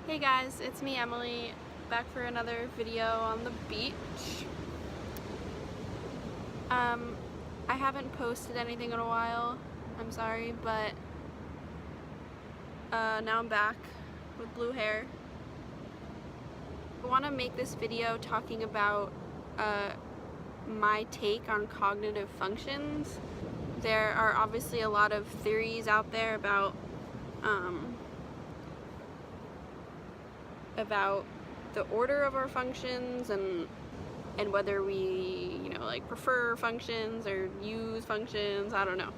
Hey guys, it's me, Emily, back for another video on the beach. I haven't posted anything in a while, I'm sorry, but now I'm back with blue hair. I want to make this video talking about my take on cognitive functions. There are obviously a lot of theories out there about the order of our functions and whether we, like prefer functions or use functions. I don't know.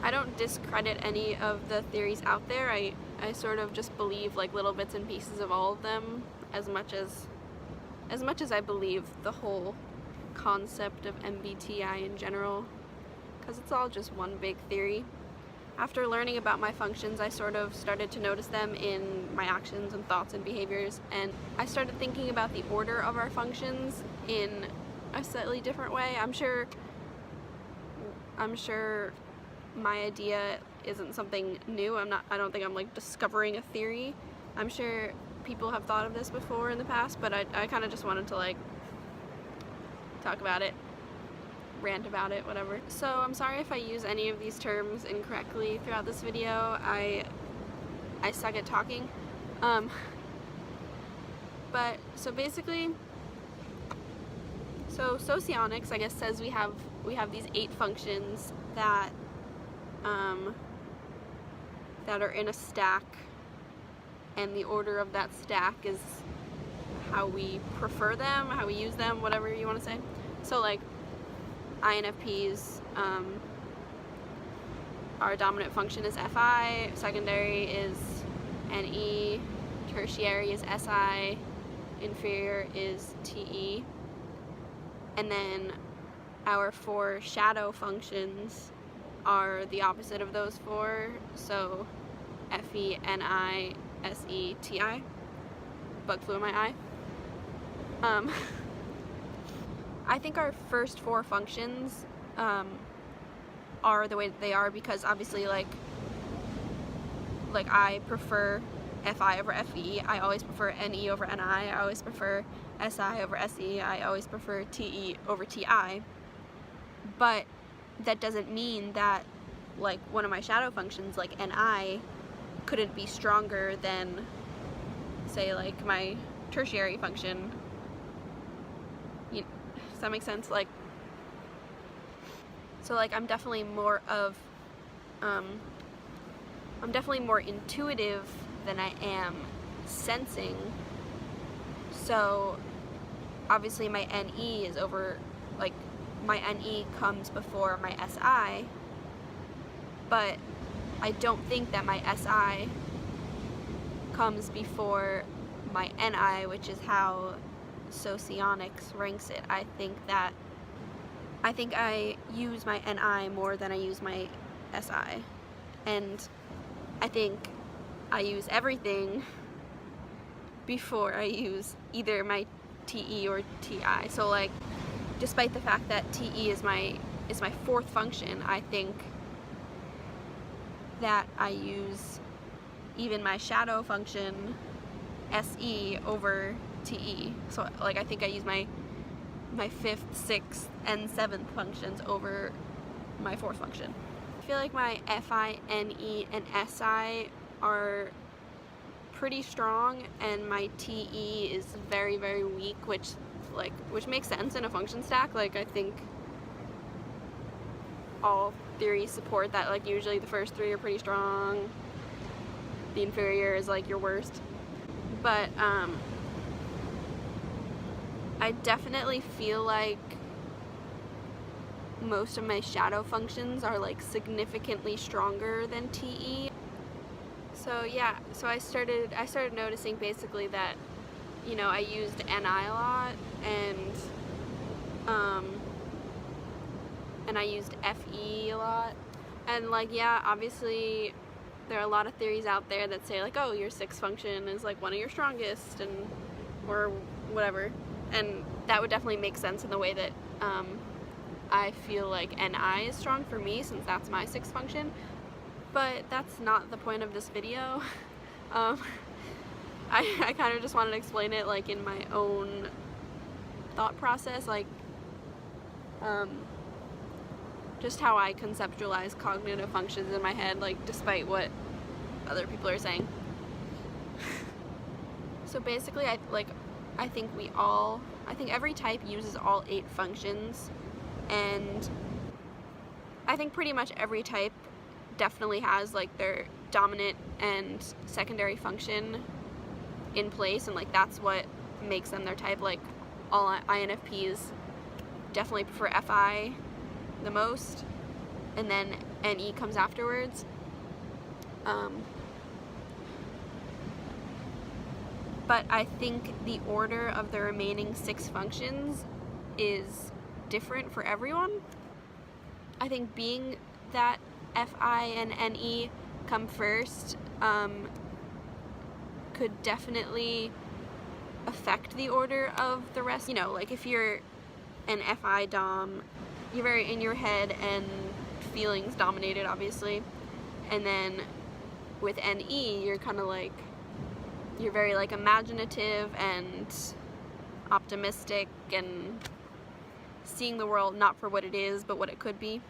I don't discredit any of the theories out there. I sort of just believe like little bits and pieces of all of them as much as I believe the whole concept of MBTI in general, because it's all just one big theory. After learning about my functions, I sort of started to notice them in my actions and thoughts and behaviors, and I started thinking about the order of our functions in a slightly different way. I'm sure my idea isn't something new. I don't think I'm like discovering a theory. I'm sure people have thought of this before in the past, but I kind of just wanted to like talk about it, rant about it, whatever. So I'm sorry if I use any of these terms incorrectly throughout this video. I suck at talking. But so basically, socionics, I guess, says we have these 8 functions that are in a stack, and the order of that stack is how we prefer them, how we use them, whatever you want to say. So like INFPs, our dominant function is FI, secondary is NE, tertiary is SI, inferior is TE, and then our 4 shadow functions are the opposite of those 4, so FE, NI, SE, TI. Bug flew in my eye. I think our first 4 functions are the way that they are because obviously like I prefer FI over FE, I always prefer NE over NI, I always prefer SI over SE, I always prefer TE over TI, but that doesn't mean that like one of my shadow functions like NI couldn't be stronger than, say, like my tertiary function. Does that make sense? Like, so like I'm definitely more intuitive than I am sensing. So obviously my NE is over, like my NE comes before my SI, but I don't think that my SI comes before my NI, which is how socionics ranks it. I think I use my NI more than I use my SI, and I think I use everything before I use either my TE or TI. So like, despite the fact that TE is my 4th function, I think that I use even my shadow function SE over TE. So like I think I use my 5th, 6th, and 7th functions over my 4th function. I feel like my FI, NE, and SI are pretty strong, and my TE is very, very weak, which makes sense in a function stack. Like I think all theories support that. Like usually the first 3 are pretty strong, the inferior is like your worst. But I definitely feel like most of my shadow functions are like significantly stronger than TE. So yeah, so I started noticing basically that, I used NI a lot, and I used FE a lot, and like, yeah, obviously there are a lot of theories out there that say like, oh, your 6th function is like one of your strongest, or whatever, and that would definitely make sense in the way that I feel like NI is strong for me, since that's my 6th function. But that's not the point of this video. I kind of just wanted to explain it like in my own thought process, like just how I conceptualize cognitive functions in my head, like despite what other people are saying. So basically, I think every type uses all 8 functions, and I think pretty much every type definitely has like their dominant and secondary function in place, and like that's what makes them their type. Like all INFPs definitely prefer FI the most, and then NE comes afterwards. But I think the order of the remaining 6 functions is different for everyone. I think being that FI and NE come first could definitely affect the order of the rest. You know, like if you're an FI dom, you're very in your head and feelings dominated, obviously. And then with NE, you're kind of like, you're very like imaginative and optimistic and seeing the world not for what it is, but what it could be.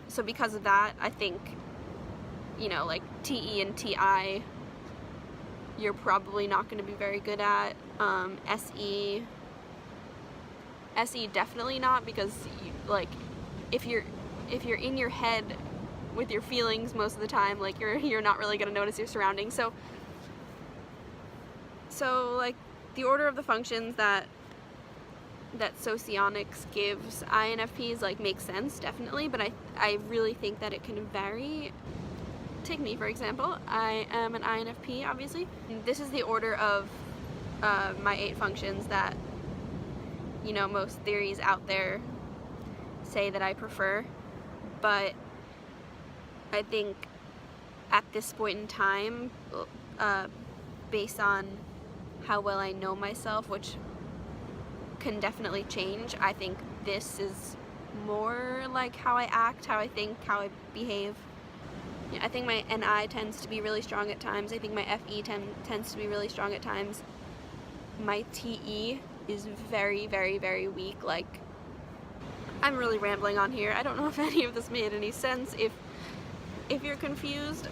So because of that, I think, you know, like TE and TI, you're probably not going to be very good at. SE definitely not, because you, like if you're in your head with your feelings most of the time, like you're not really going to notice your surroundings. So like the order of the functions that socionics gives INFPs like makes sense, definitely, but I really think that it can vary. Take me for example. I am an INFP, obviously. This is the order of my 8 functions that, you know, most theories out there say that I prefer, but I think at this point in time, based on how well I know myself, which can definitely change, I think this is more like how I act, how I think, how I behave. Yeah, I think my NI tends to be really strong at times. I think my FE tends to be really strong at times. My TE is very, very, very weak. Like, I'm really rambling on here. I don't know if any of this made any sense. If you're confused,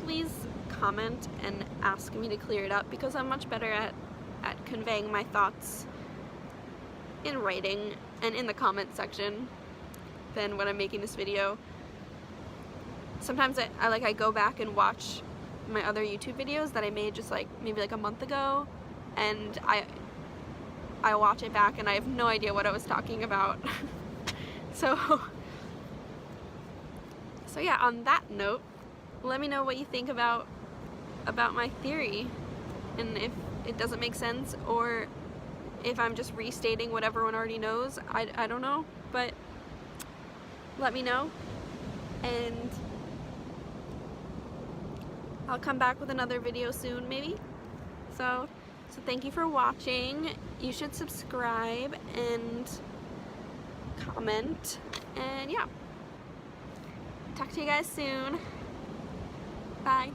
please comment and ask me to clear it up, because I'm much better at conveying my thoughts in writing and in the comment section than when I'm making this video. Sometimes I go back and watch my other YouTube videos that I made just like maybe like a month ago, and I watch it back and I have no idea what I was talking about. So yeah, on that note, let me know what you think about my theory, and if it doesn't make sense, or if I'm just restating what everyone already knows. I don't know, but let me know, and I'll come back with another video soon, maybe. So thank you for watching. You should subscribe and comment, and yeah. Talk to you guys soon. Bye.